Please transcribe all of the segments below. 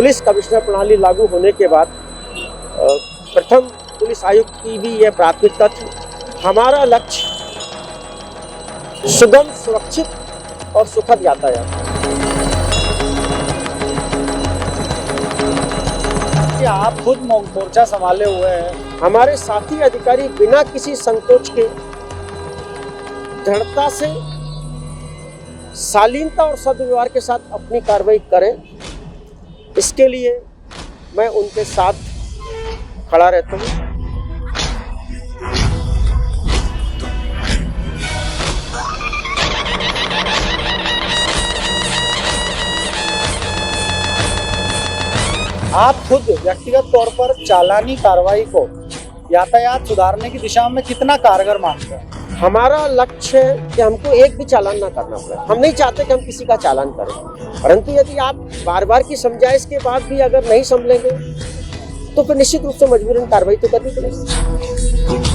Police commissioner प्रणाली लागू होने के बाद प्रथम पुलिस आयुक्त की भी यह प्राथमिकता थी। हमारा लक्ष्य सुगम, सुरक्षित और सुखद यातायात। आप खुद मोर्चा संभाले हुए हैं, हमारे साथी अधिकारी बिना किसी संकोच के दृढ़ता से, शालीनता और सद्व्यवहार के साथ अपनी कार्रवाई करें, इसके लिए मैं उनके साथ खड़ा रहता हूँ। आप खुद व्यक्तिगत तौर पर चालानी कार्रवाई को यातायात सुधारने की दिशा में कितना कारगर मानते हैं? हमारा लक्ष्य है कि हमको एक भी चालान ना करना पड़े। हम नहीं चाहते कि हम किसी का चालान करें, परंतु यदि आप बार बार की समझाइश के बाद भी अगर नहीं संभलेंगे तो फिर निश्चित रूप से मजबूरन कार्रवाई तो करनी पड़ेगी।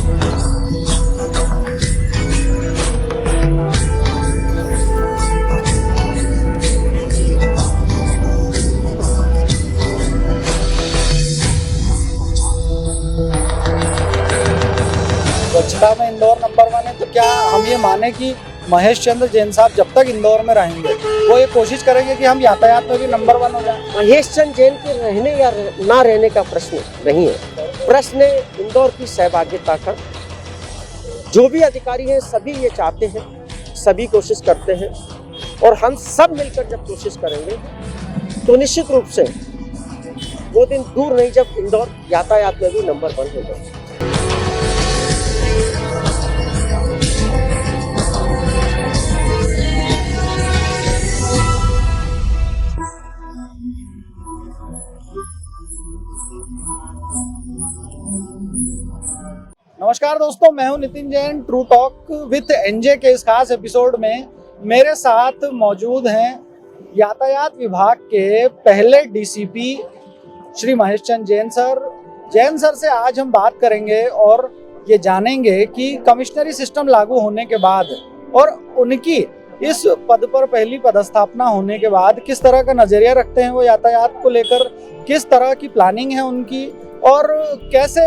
स्वच्छता में इंदौर नंबर 1 है, तो क्या हम ये माने कि महेश चंद्र जैन साहब जब तक इंदौर में रहेंगे वो ये कोशिश करेंगे कि हम यातायात में भी नंबर 1 हो जाए? महेश चंद्र जैन के रहने या ना रहने का प्रश्न नहीं है, प्रश्न है इंदौर की सहभागिता का। जो भी अधिकारी हैं सभी ये चाहते हैं, सभी कोशिश करते हैं, और हम सब मिलकर जब कोशिश करेंगे तो निश्चित रूप से वो दिन दूर नहीं जब इंदौर यातायात में भी नंबर 1 हो जाए। नमस्कार दोस्तों, मैं हूं Nitin Jain. True talk with NJ के इस खास एपिसोड में मेरे साथ मौजूद हैं यातायात विभाग के पहले DCP Shri Mahesh Chandra Jain sir. Jain sir से आज हम बात करेंगे और ये जानेंगे कि कमिश्नरी सिस्टम लागू होने के बाद और उनकी इस पद पर पहली पदस्थापना होने के बाद किस तरह का नजरिया रखते हैं वो यातायात को लेकर, किस तरह की प्लानिंग है उनकी और कैसे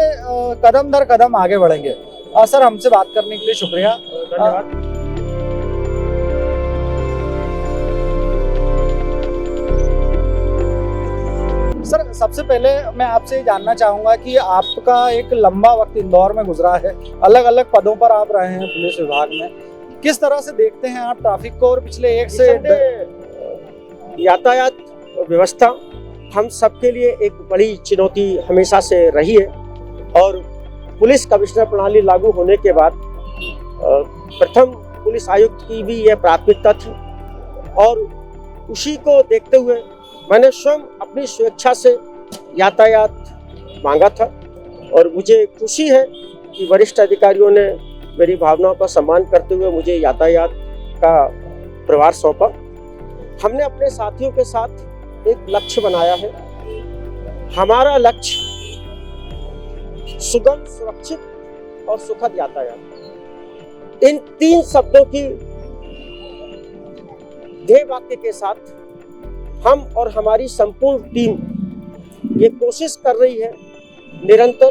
कदम दर कदम आगे बढ़ेंगे। सर, हमसे बात करने के लिए शुक्रिया। धन्यवाद। सर, सबसे पहले मैं आपसे जानना चाहूंगा कि आपका एक लंबा वक्त इंदौर में गुजरा है, अलग अलग पदों पर आप रहे हैं पुलिस विभाग में। किस तरह से देखते हैं आप ट्रैफिक को? और पिछले एक से यातायात व्यवस्था हम सबके लिए एक बड़ी चुनौती हमेशा से रही है, और पुलिस कमिश्नर प्रणाली लागू होने के बाद प्रथम पुलिस आयुक्त की भी यह प्राथमिकता थी, और उसी को देखते हुए मैंने स्वयं अपनी स्वेच्छा से यातायात मांगा था, और मुझे खुशी है कि वरिष्ठ अधिकारियों ने मेरी भावनाओं का सम्मान करते हुए मुझे यातायात का प्रभार सौंपा। हमने अपने साथियों के साथ एक लक्ष्य बनाया है। हमारा लक्ष्य सुगम, सुरक्षित और सुखद यातायात। इन 3 शब्दों की ध्येय वाक्य के साथ हम और हमारी संपूर्ण टीम ये कोशिश कर रही है निरंतर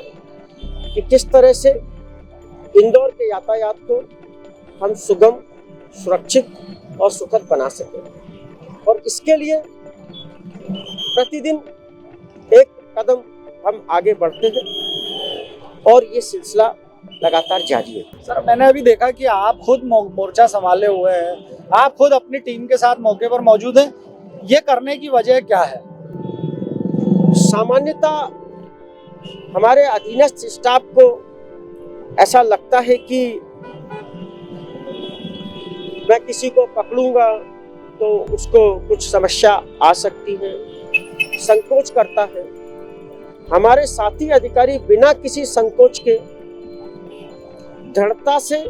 कि किस तरह से इंदौर के यातायात को हम सुगम, सुरक्षित और सुखद बना सकें, और इसके लिए प्रतिदिन एक कदम हम आगे बढ़ते हैं, और ये सिलसिला लगातार जारी है। सर, मैंने अभी देखा कि आप खुद मोर्चा संभाले हुए हैं, आप खुद अपनी टीम के साथ मौके पर मौजूद हैं। ये करने की वजह क्या है? सामान्यतः हमारे अधीनस्थ स्टाफ को ऐसा लगता है कि मैं किसी को पकड़ूंगा तो उसको कुछ समस्या आ सकती है, संकोच करता है। हमारे साथी अधिकारी बिना किसी संकोच के दृढ़ता से,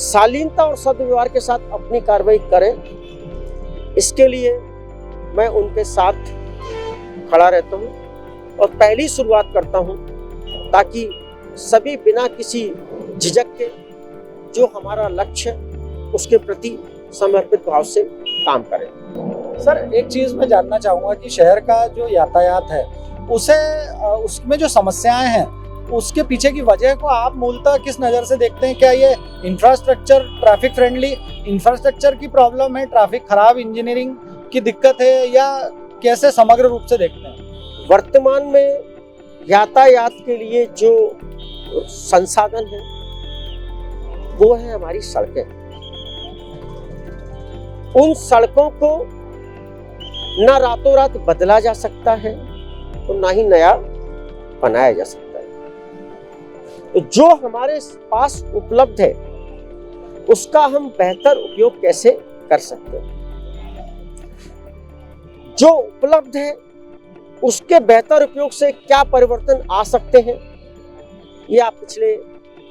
शालीनता और सद्व्यवहार के साथ अपनी कार्रवाई करें, इसके लिए मैं उनके साथ खड़ा रहता हूं और पहली शुरुआत करता हूं, ताकि सभी बिना किसी झिझक के जो हमारा लक्ष्य उसके प्रति समर्पित भाव से काम करें। सर एक चीज मैं जानना चाहूंगा कि शहर का जो यातायात है उसमें जो समस्याएं हैं उसके पीछे की वजह को आप मूलतः किस नज़र से देखते हैं? क्या ये इंफ्रास्ट्रक्चर ट्रैफिक फ्रेंडली इंफ्रास्ट्रक्चर की प्रॉब्लम है, ट्रैफिक खराब इंजीनियरिंग की दिक्कत है, या कैसे समग्र रूप से देखते हैं? वर्तमान में यातायात के लिए जो संसाधन है वो है हमारी सड़कें। उन सड़कों को ना रातों रात बदला जा सकता है और ना ही नया बनाया जा सकता है। तो जो हमारे पास उपलब्ध है उसका हम बेहतर उपयोग कैसे कर सकते हैं? जो उपलब्ध है उसके बेहतर उपयोग से क्या परिवर्तन आ सकते हैं, ये आप पिछले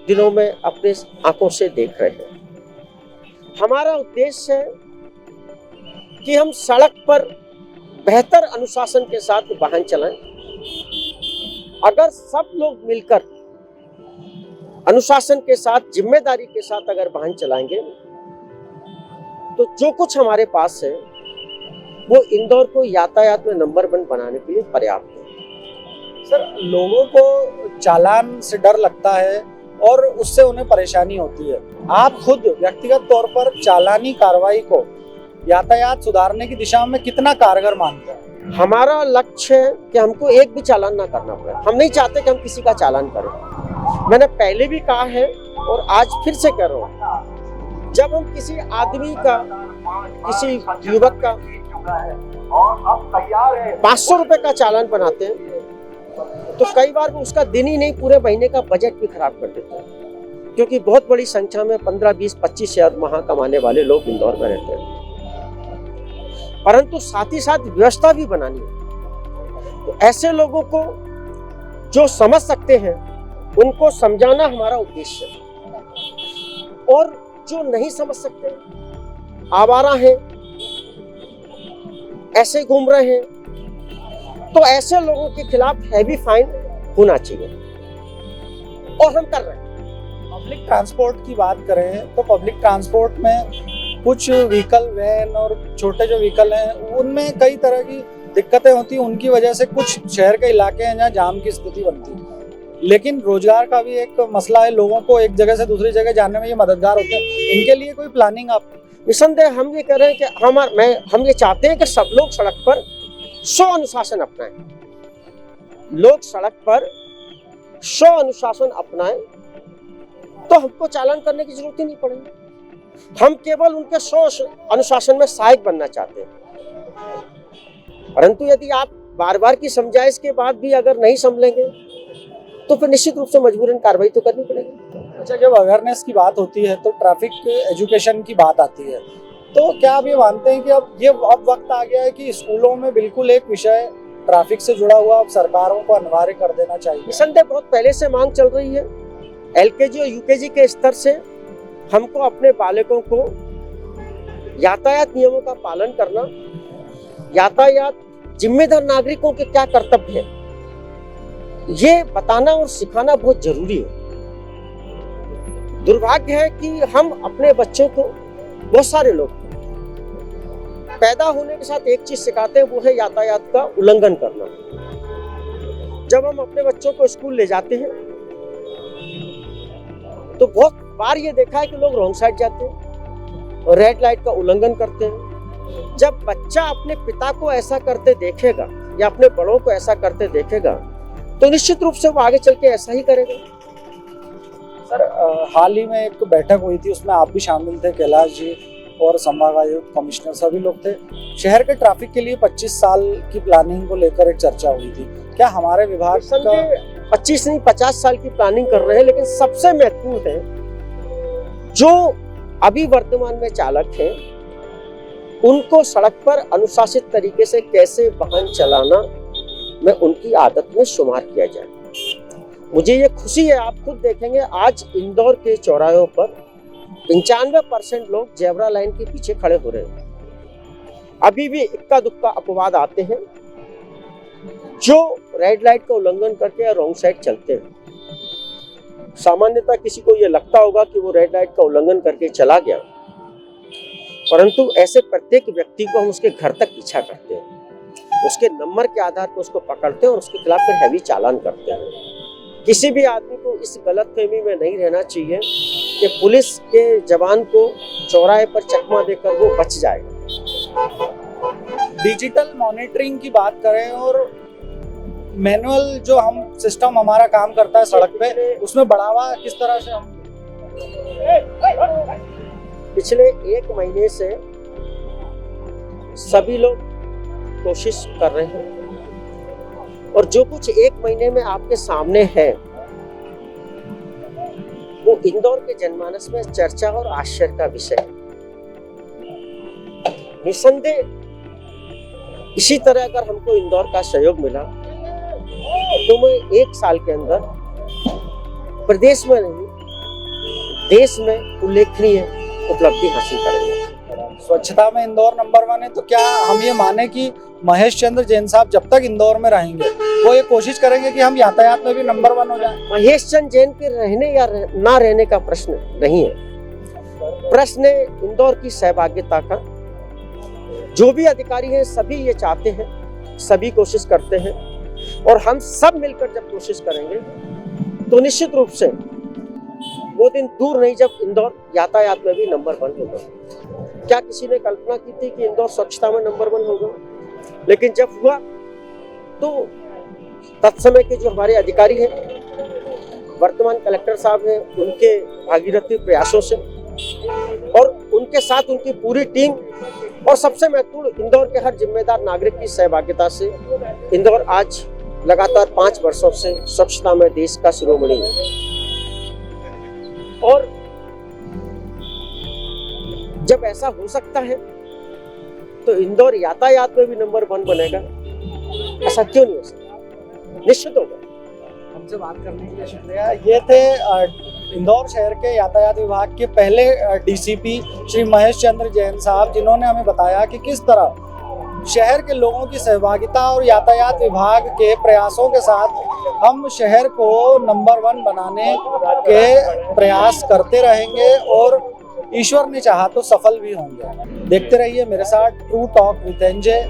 दिनों में अपने आंखों से देख रहे हैं। हमारा उद्देश्य है कि हम सड़क पर बेहतर अनुशासन के साथ वाहन चलाएं। अगर सब लोग मिलकर अनुशासन के साथ, जिम्मेदारी के साथ अगर वाहन चलाएंगे तो जो कुछ हमारे पास है वो इंदौर को यातायात में नंबर 1 बनाने के लिए पर्याप्त है। सर लोगों को चालान से डर लगता है और उससे उन्हें परेशानी होती है। आप खुद व्यक्तिगत तौर पर चालानी कार्रवाई को यातायात सुधारने की दिशा में कितना कारगर मानते हैं? हमारा लक्ष्य है कि हमको एक भी चालान ना करना पड़े। हम नहीं चाहते कि हम किसी का चालान करें। मैंने पहले भी कहा है और आज फिर से कह रहा हूँ, जब हम किसी आदमी का, किसी युवक का 500 रुपए का चालान बनाते हैं तो कई बार वो उसका दिन ही नहीं, पूरे महीने का बजट भी खराब कर देते हैं, क्योंकि बहुत बड़ी संख्या में 15, 20, 25 हजार वहां कमाने वाले लोग इंदौर में रहते हैं। परंतु साथ ही साथ व्यवस्था भी बनानी है। तो ऐसे लोगों को जो समझ सकते हैं उनको समझाना हमारा उद्देश्य है, और जो नहीं समझ सकते, आवारा हैं, ऐसे घूम रहे हैं, तो ऐसे लोगों के खिलाफ हैवी फाइन होना चाहिए, और हम कर रहे हैं। पब्लिक ट्रांसपोर्ट की बात करें तो पब्लिक ट्रांसपोर्ट में कुछ व्हीकल, वैन और छोटे जो व्हीकल हैं उनमें कई तरह की दिक्कतें होती हैं। उनकी वजह से कुछ शहर के इलाके हैं जहाँ जाम की स्थिति बनती है। लेकिन रोजगार का भी एक मसला है, लोगों को एक जगह से दूसरी जगह जाने में ये मददगार होते हैं। इनके लिए कोई प्लानिंग आप? निसंदेह हम ये कह रहे हैं कि हम ये चाहते हैं कि सब लोग सड़क पर अनुशासन अपनाएं। लोग सड़क पर अनुशासन अपनाएं तो हमको चालान करने की जरूरत ही नहीं पड़ेगी। हम केवल उनके अनुशासन में सहायक बनना चाहते हैं। परंतु यदि आप बार बार की समझाइश के बाद भी अगर नहीं समझेंगे तो फिर निश्चित रूप से मजबूरन कार्रवाई तो करनी पड़ेगी। अच्छा, जब अवेयरनेस की बात होती है तो ट्रैफिक एजुकेशन की बात आती है, तो क्या आप ये मानते हैं कि अब वक्त आ गया है कि स्कूलों में बिल्कुल एक विषय ट्रैफिक से जुड़ा हुआ अब सरकारों को अनिवार्य कर देना चाहिए? निसंदेह बहुत पहले से मांग चल रही है। LKG और UKG के स्तर से हमको अपने बालकों को यातायात नियमों का पालन करना, यातायात जिम्मेदार नागरिकों के क्या कर्तव्य है, ये बताना और सिखाना बहुत जरूरी है। दुर्भाग्य है कि हम अपने बच्चों को, बहुत सारे लोग पैदा होने के साथ एक चीज सिखाते हैं, वो है यातायात का उल्लंघन करना। जब हम अपने बच्चों को स्कूल ले जाते हैं तो बहुत बार ये देखा है कि लोग रॉन्ग साइड जाते हैं और रेड लाइट का उल्लंघन करते हैं। जब बच्चा अपने पिता को ऐसा करते देखेगा या अपने बड़ों को ऐसा करते देखेगा तो निश्चित रूप से वो आगे चल के ऐसा ही करेगा। सर हाल ही में एक बैठक हुई थी, उसमें आप भी शामिल थे, कैलाश जी और संभागायुक्त, कमिश्नर, सभी लोग थे। शहर के ट्रैफिक के लिए 25 साल की प्लानिंग को लेकर एक चर्चा हुई थी। क्या हमारे विभाग का 25 नहीं 50 साल की प्लानिंग कर रहे हैं, लेकिन सबसे महत्वपूर्ण है जो अभी वर्तमान में चालक हैं उनको सड़क पर अनुशासित तरीके से कैसे वाहन चलाना में उनकी आदत में शुमार किया जाए। मुझे ये खुशी है, आप खुद देखेंगे आज इंदौर के चौराहों पर 95% लोग जेब्रा लाइन के पीछे खड़े हो रहे हैं। अभी भी इक्का दुक्का अपवाद आते हैं जो रेड लाइट का उल्लंघन करके रॉन्ग साइड चलते हैं। सामान्यतः किसी को ये लगता होगा कि वो रेड लाइट का उल्लंघन करके चला गया परंतु ऐसे प्रत्येक व्यक्ति को हम उसके घर तक पीछा करते हैं, उसके नंबर के आधार पर उसको पकड़ते हैं और उसके खिलाफ फिर हैवी चालान करते हैं। किसी भी आदमी को इस गलतफहमी में नहीं रहना चाहिए कि पुलिस के जवान को चौराहे पर चकमा देकर वो बच जाएगा। डिजिटल मॉनिटरिंग की बात करें और मैनुअल जो हम सिस्टम हमारा काम करता है सड़क पे, उसमें बढ़ावा किस तरह से हम पिछले 1 महीने से सभी लोग कोशिश कर रहे हैं और जो कुछ 1 महीने में आपके सामने है वो इंदौर के जनमानस में चर्चा और आश्चर्य का विषय है। निसंदेह इसी तरह अगर हमको इंदौर का सहयोग मिला तो मैं 1 साल के अंदर प्रदेश में नहीं देश में उल्लेखनीय उपलब्धि हासिल करेंगे। स्वच्छता में इंदौर नंबर 1 है, तो क्या हम ये माने कि महेश चंद्र जैन साहब जब तक इंदौर में रहेंगे वो ये कोशिश करेंगे कि हम यातायात में भी नंबर 1 हो जाएं? महेश चंद्र जैन के रहने या ना रहने का प्रश्न नहीं है, प्रश्न है इंदौर की सहभागिता का। जो भी अधिकारी हैं सभी ये चाहते हैं, सभी कोशिश करते हैं और हम सब मिलकर जब कोशिश करेंगे तो निश्चित रूप से वो दिन दूर नहीं जब इंदौर यातायात में भी नंबर 1 होगा। क्या किसी ने कल्पना की थी कि इंदौर स्वच्छता में नंबर 1 होगा? लेकिन जब हुआ तो तत्समय के जो हमारे अधिकारी हैं, वर्तमान कलेक्टर साहब हैं, उनके भागीरथी प्रयासों से और उनके साथ उनकी पूरी टीम और सबसे महत्वपूर्ण इंदौर के हर जिम्मेदार नागरिक की सहभागिता से इंदौर आज लगातार 5 वर्षों से स्वच्छता में देश का शिरोमणि है। और जब ऐसा हो सकता है तो इंदौर यातायात में भी नंबर 1 बनेगा, ऐसा क्यों नहीं हो सकता? निश्चित होगा। हमसे बात करने के लिए शुक्रिया। ये थे इंदौर शहर के यातायात विभाग के पहले डीसीपी श्री महेश चंद्र जैन साहब, जिन्होंने हमें बताया कि किस तरह शहर के लोगों की सहभागिता और यातायात विभाग के प्रयासों के साथ हम शहर को नंबर 1 बनाने के प्रयास करते रहेंगे और ईश्वर ने चाहा तो सफल भी होंगे। देखते रहिए मेरे साथ ट्रू टॉक विद एनजे।